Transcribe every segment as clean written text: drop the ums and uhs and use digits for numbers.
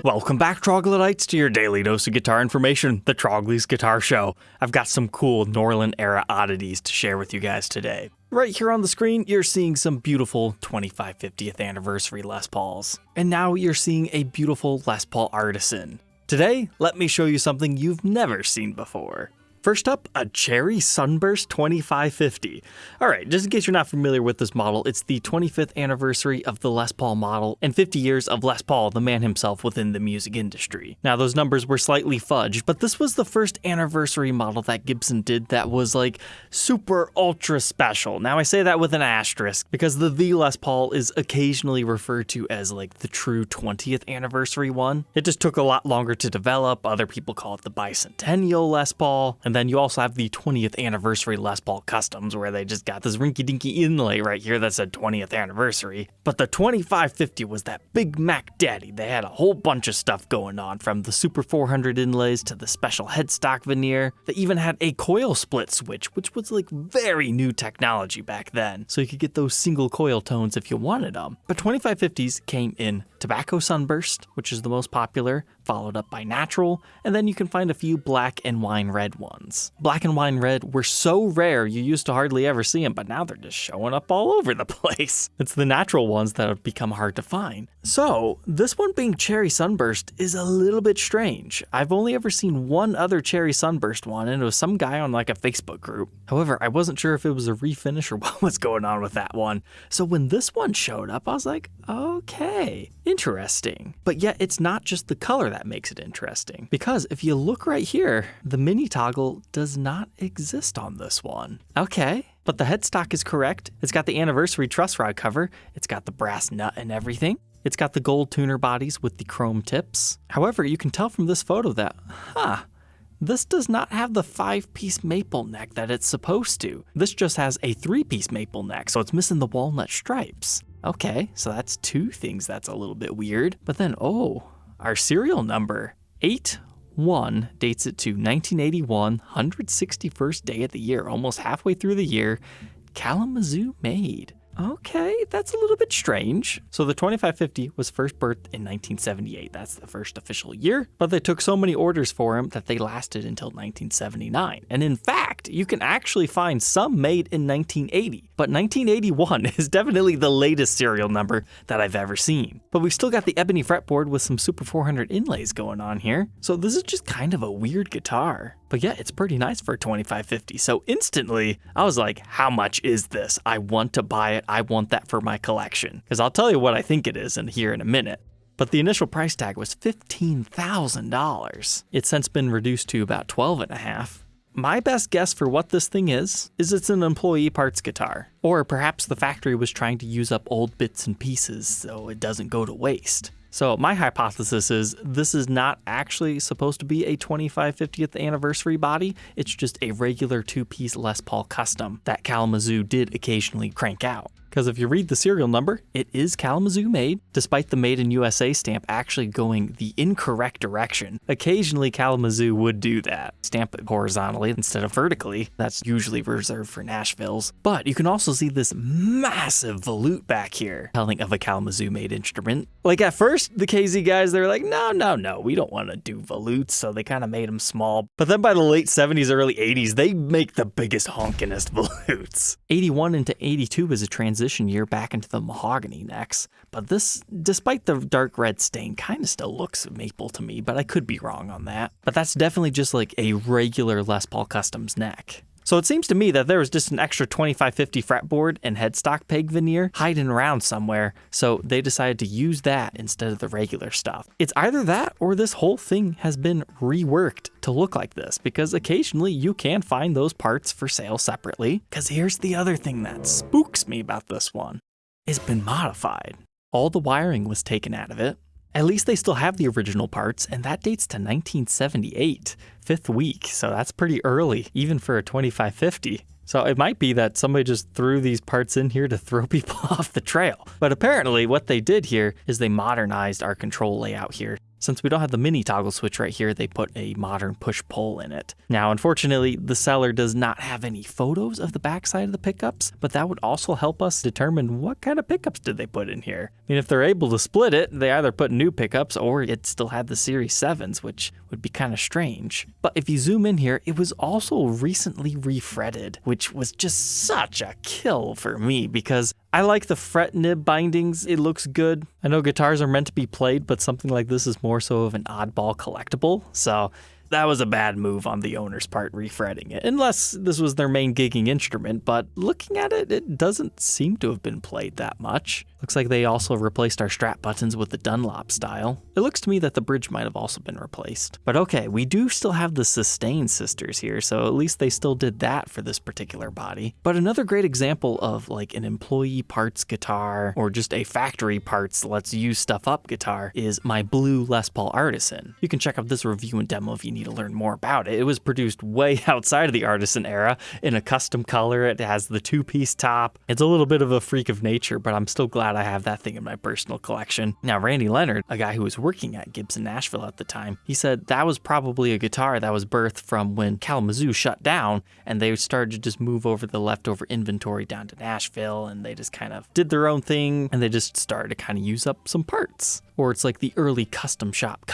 Welcome back, Troglodytes, to your daily dose of guitar information, the Trogly's Guitar Show. I've got some cool Norlin era oddities to share with you guys today. Right here on the screen, you're seeing some beautiful 25/50th anniversary Les Pauls. And now you're seeing a beautiful Les Paul Artisan. Today, let me show you something you've never seen before. First up, a Cherry Sunburst 2550. Alright, just in case you're not familiar with this model, it's the 25th anniversary of the Les Paul model and 50 years of Les Paul, the man himself within the music industry. Now those numbers were slightly fudged, but this was the first anniversary model that Gibson did that was like super ultra special. Now I say that with an asterisk because the Les Paul is occasionally referred to as like the true 20th anniversary one. It just took a lot longer to develop. Other people call it the bicentennial Les Paul. And then you also have the 20th anniversary Les Paul Customs, where they just got this rinky-dinky inlay right here that said 20th anniversary. But the 2550 was that Big Mac daddy. They had a whole bunch of stuff going on, from the Super 400 inlays to the special headstock veneer. They even had a coil split switch, which was like very new technology back then. So you could get those single coil tones if you wanted them. But 2550s came in Tobacco Sunburst, which is the most popular, followed up by Natural, and then you can find a few Black and Wine Red ones. Black and Wine Red were so rare you used to hardly ever see them, but now they're just showing up all over the place. It's the natural ones that have become hard to find. So this one being Cherry Sunburst is a little bit strange. I've only ever seen one other Cherry Sunburst one, and it was some guy on like a Facebook group. However, I wasn't sure if it was a refinish or what was going on with that one. So when this one showed up, I was like, okay, interesting. But yet it's not just the color that makes it interesting, because if you look right here, the mini toggle does not exist on this one. Okay, but the headstock is correct. It's got the anniversary truss rod cover. It's got the brass nut and everything. It's got the gold tuner bodies with the chrome tips. However, you can tell from this photo that, this does not have the 5-piece maple neck that it's supposed to. This just has a 3-piece maple neck, so it's missing the walnut stripes. Okay, so that's two things that's a little bit weird. But then, our serial number, 81, dates it to 1981, 161st day of the year, almost halfway through the year, Kalamazoo made. Okay, that's a little bit strange. So the 2550 was first birthed in 1978. That's the first official year, but they took so many orders for him that they lasted until 1979. And in fact, you can actually find some made in 1980, but 1981 is definitely the latest serial number that I've ever seen. But we've still got the ebony fretboard with some Super 400 inlays going on here. So this is just kind of a weird guitar. But yeah, it's pretty nice for a 2550. So instantly, I was like, how much is this? I want to buy it. I want that for my collection. Because I'll tell you what I think it is here in a minute. But the initial price tag was $15,000. It's since been reduced to about $12,500. My best guess for what this thing is it's an employee parts guitar. Or perhaps the factory was trying to use up old bits and pieces so it doesn't go to waste. So my hypothesis is this is not actually supposed to be a 25/50th anniversary body. It's just a regular 2-piece Les Paul custom that Kalamazoo did occasionally crank out. Because if you read the serial number, it is Kalamazoo made, despite the Made in USA stamp actually going the incorrect direction. Occasionally Kalamazoo would do that, stamp it horizontally instead of vertically. That's usually reserved for Nashville's. But you can also see this massive volute back here, telling of a Kalamazoo made instrument. Like at first, the KZ guys, they were like, no, we don't want to do volutes, so they kind of made them small. But then by the late 70s, early 80s, they make the biggest honkinest volutes. 81 into 82 is a transition year back into the mahogany necks, but this, despite the dark red stain, kind of still looks maple to me, but I could be wrong on that. But that's definitely just like a regular Les Paul Customs neck. So it seems to me that there was just an extra 2550 fretboard and headstock peg veneer hiding around somewhere, so they decided to use that instead of the regular stuff. It's either that or this whole thing has been reworked to look like this, because occasionally you can find those parts for sale separately. Because here's the other thing that spooks me about this one. It's been modified. All the wiring was taken out of it. At least they still have the original parts, and that dates to 1978, 5th week, so that's pretty early, even for a 2550. So it might be that somebody just threw these parts in here to throw people off the trail. But apparently what they did here is they modernized our control layout here. Since we don't have the mini toggle switch right here, they put a modern push-pull in it. Now, unfortunately, the seller does not have any photos of the backside of the pickups, but that would also help us determine what kind of pickups did they put in here. I mean, if they're able to split it, they either put new pickups or it still had the Series 7s, which would be kind of strange. But if you zoom in here, it was also recently refretted, which was just such a kill for me because I like the fret nib bindings. It looks good. I know guitars are meant to be played, but something like this is more so of an oddball collectible. So that was a bad move on the owner's part, refretting it, unless this was their main gigging instrument, but looking at it, it doesn't seem to have been played that much. Looks like they also replaced our strap buttons with the Dunlop style. It looks to me that the bridge might have also been replaced. But okay, we do still have the Sustain sisters here, so at least they still did that for this particular body. But another great example of like an employee parts guitar, or just a factory parts let's use stuff up guitar, is my blue Les Paul Artisan. You can check out this review and demo if you need to learn more about it. It was produced way outside of the Artisan era in a custom color. It has the two-piece top. It's a little bit of a freak of nature, but I'm still glad I have that thing in my personal collection. Now, Randy Leonard, a guy who was working at Gibson Nashville at the time, he said that was probably a guitar that was birthed from when Kalamazoo shut down and they started to just move over the leftover inventory down to Nashville, and they just kind of did their own thing and they just started to kind of use up some parts. Or it's like the early custom shop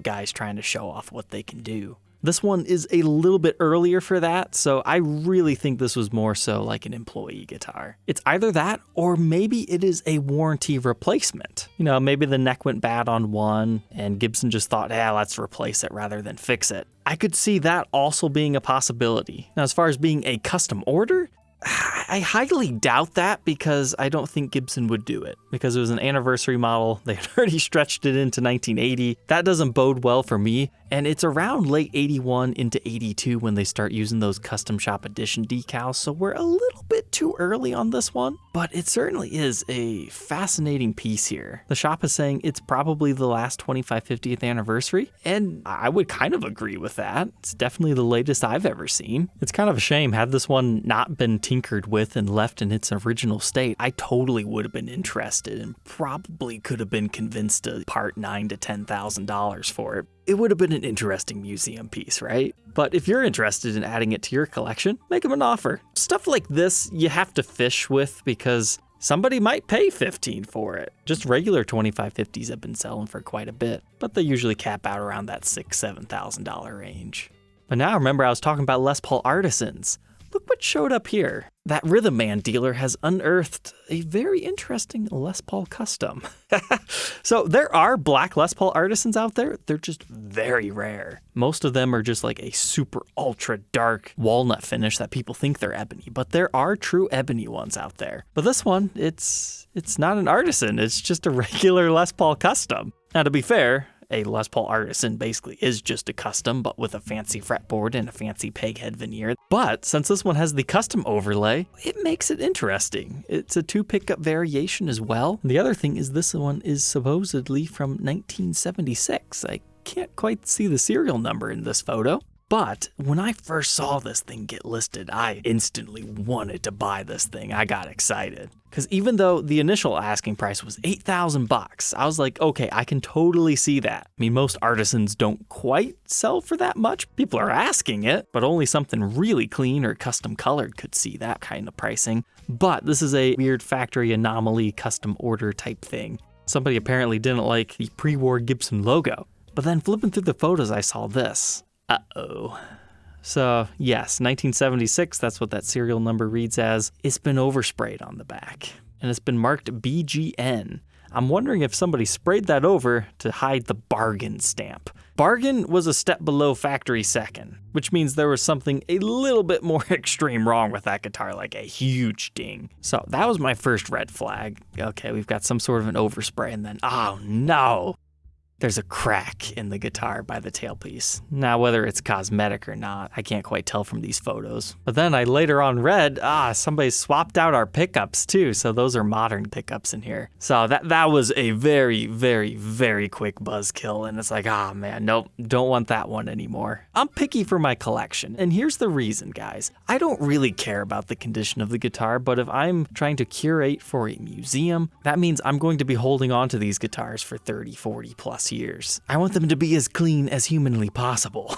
guys trying to show off what they can do. This one is a little bit earlier for that, so I really think this was more so like an employee guitar. It's either that, or maybe it is a warranty replacement. You know, maybe the neck went bad on one, and Gibson just thought, let's replace it rather than fix it. I could see that also being a possibility. Now, as far as being a custom order, I highly doubt that because I don't think Gibson would do it because it was an anniversary model. They had already stretched it into 1980. That doesn't bode well for me. And it's around late 81 into 82 when they start using those custom shop edition decals. So we're a little bit too early on this one, but it certainly is a fascinating piece here. The shop is saying it's probably the last 25-50th anniversary. And I would kind of agree with that. It's definitely the latest I've ever seen. It's kind of a shame had this one not been tinkered with and left in its original state. I totally would have been interested and probably could have been convinced to part $9,000 to $10,000 for it. It would have been an interesting museum piece, right? But if you're interested in adding it to your collection, make them an offer. Stuff like this, you have to fish with because somebody might pay $15,000 for it. Just regular 2550s have been selling for quite a bit, but they usually cap out around that $6,000 to $7,000 range. But now remember I was talking about Les Paul Artisans. Look what showed up here. That Rhythm Man dealer has unearthed a very interesting Les Paul custom. So there are black Les Paul Artisans out there. They're just very rare. Most of them are just like a super ultra dark walnut finish that people think they're ebony, but there are true ebony ones out there. But this one, it's not an Artisan. It's just a regular Les Paul custom. Now to be fair, a Les Paul Artisan basically is just a custom, but with a fancy fretboard and a fancy peghead veneer. But since this one has the custom overlay, it makes it interesting. It's a 2-pickup variation as well. And the other thing is this one is supposedly from 1976. I can't quite see the serial number in this photo. But when I first saw this thing get listed, I instantly wanted to buy this thing. I got excited. Because even though the initial asking price was $8,000, I was like, okay, I can totally see that. I mean, most Artisans don't quite sell for that much. People are asking it, but only something really clean or custom colored could see that kind of pricing. But this is a weird factory anomaly custom order type thing. Somebody apparently didn't like the pre-war Gibson logo. But then flipping through the photos, I saw this. Uh-oh. So, yes, 1976, that's what that serial number reads as. It's been oversprayed on the back, and it's been marked BGN. I'm wondering if somebody sprayed that over to hide the bargain stamp. Bargain was a step below factory second, which means there was something a little bit more extreme wrong with that guitar, like a huge ding. So that was my first red flag. Okay, we've got some sort of an overspray, and then, oh no! There's a crack in the guitar by the tailpiece. Now, whether it's cosmetic or not, I can't quite tell from these photos. But then I later on read, somebody swapped out our pickups too, so those are modern pickups in here. So that was a very, very, very quick buzzkill, and it's like, man, nope, don't want that one anymore. I'm picky for my collection, and here's the reason, guys. I don't really care about the condition of the guitar, but if I'm trying to curate for a museum, that means I'm going to be holding on to these guitars for 30, 40 plus plus years. I want them to be as clean as humanly possible.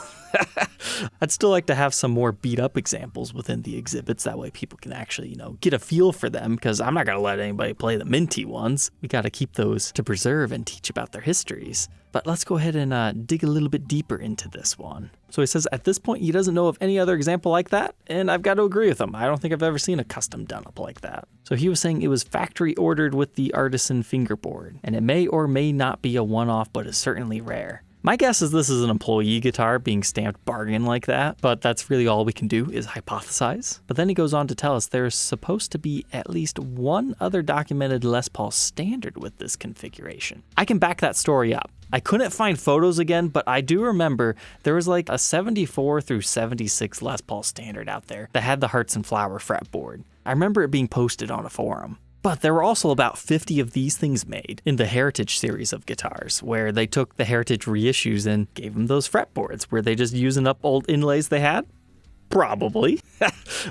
I'd still like to have some more beat up examples within the exhibits. That way people can actually, get a feel for them, because I'm not going to let anybody play the minty ones. We got to keep those to preserve and teach about their histories. But let's go ahead and dig a little bit deeper into this one. So he says at this point he doesn't know of any other example like that, and I've got to agree with him. I don't think I've ever seen a custom done up like that. So he was saying it was factory ordered with the Artisan fingerboard, and it may or may not be a one-off, but is certainly rare. My guess is this is an employee guitar being stamped bargain like that, but that's really all we can do is hypothesize. But then he goes on to tell us there's supposed to be at least one other documented Les Paul standard with this configuration. I can back that story up. I couldn't find photos again, but I do remember there was like a 74 through 76 Les Paul standard out there that had the Hearts and Flower fretboard. I remember it being posted on a forum. But there were also about 50 of these things made in the Heritage series of guitars, where they took the Heritage reissues and gave them those fretboards. Were they just using up old inlays they had? Probably.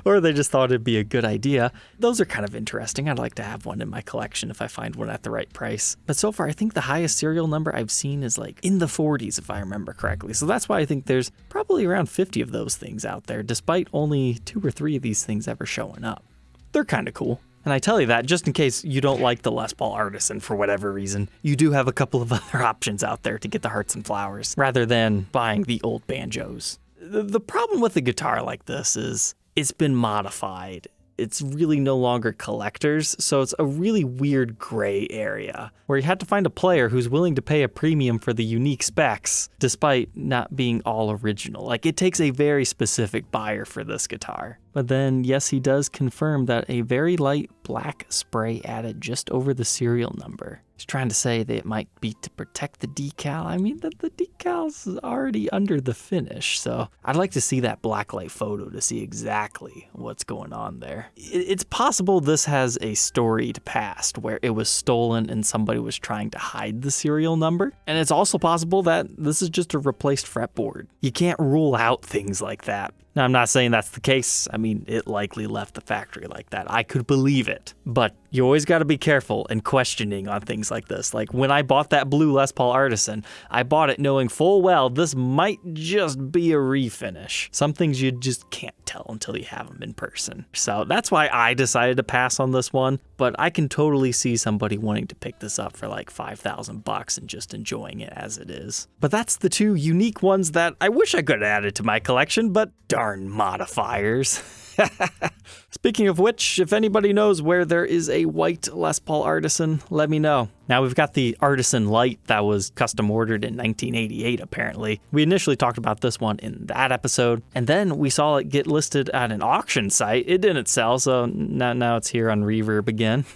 Or they just thought it'd be a good idea. Those are kind of interesting. I'd like to have one in my collection if I find one at the right price. But so far, I think the highest serial number I've seen is like in the 40s, if I remember correctly. So that's why I think there's probably around 50 of those things out there, despite only 2 or 3 of these things ever showing up. They're kind of cool. And I tell you that just in case you don't like the Les Paul Artisan for whatever reason, you do have a couple of other options out there to get the Hearts and Flowers, rather than buying the old banjos. The problem with a guitar like this is it's been modified. It's really no longer collectors, so it's a really weird gray area where you had to find a player who's willing to pay a premium for the unique specs despite not being all original. Like, it takes a very specific buyer for this guitar. But then, yes, he does confirm that a very light black spray added just over the serial number. He's trying to say that it might be to protect the decal. I mean, the decal's already under the finish, so I'd like to see that blacklight photo to see exactly what's going on there. It's possible this has a storied past where it was stolen and somebody was trying to hide the serial number. And it's also possible that this is just a replaced fretboard. You can't rule out things like that. Now, I'm not saying that's the case. I mean, it likely left the factory like that. I could believe it. But you always got to be careful and questioning on things like this. Like when I bought that blue Les Paul Artisan, I bought it knowing full well this might just be a refinish. Some things you just can't tell until you have them in person. So that's why I decided to pass on this one. But I can totally see somebody wanting to pick this up for like $5,000 and just enjoying it as it is. But that's the 2 unique ones that I wish I could have added to my collection, but darn modifiers. Speaking of which, if anybody knows where there is a white Les Paul Artisan, let me know. Now, we've got the Artisan Lite that was custom ordered in 1988, apparently. We initially talked about this one in that episode, and then we saw it get listed at an auction site. It didn't sell, so now it's here on Reverb again.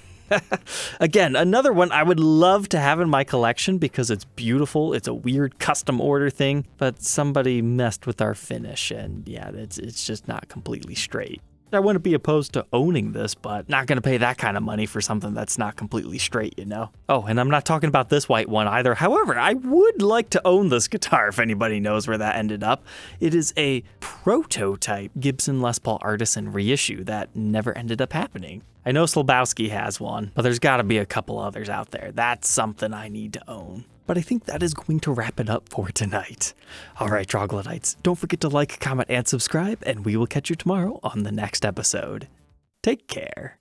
Again, another one I would love to have in my collection because it's beautiful. It's a weird custom order thing, but somebody messed with our finish, and yeah, it's just not completely straight. I wouldn't be opposed to owning this, but not going to pay that kind of money for something that's not completely straight, you know? Oh, and I'm not talking about this white one either. However, I would like to own this guitar if anybody knows where that ended up. It is a prototype Gibson Les Paul Artisan reissue that never ended up happening. I know Slabowski has one, but there's got to be a couple others out there. That's something I need to own. But I think that is going to wrap it up for tonight. All right, Troglodytes, don't forget to like, comment, and subscribe, and we will catch you tomorrow on the next episode. Take care.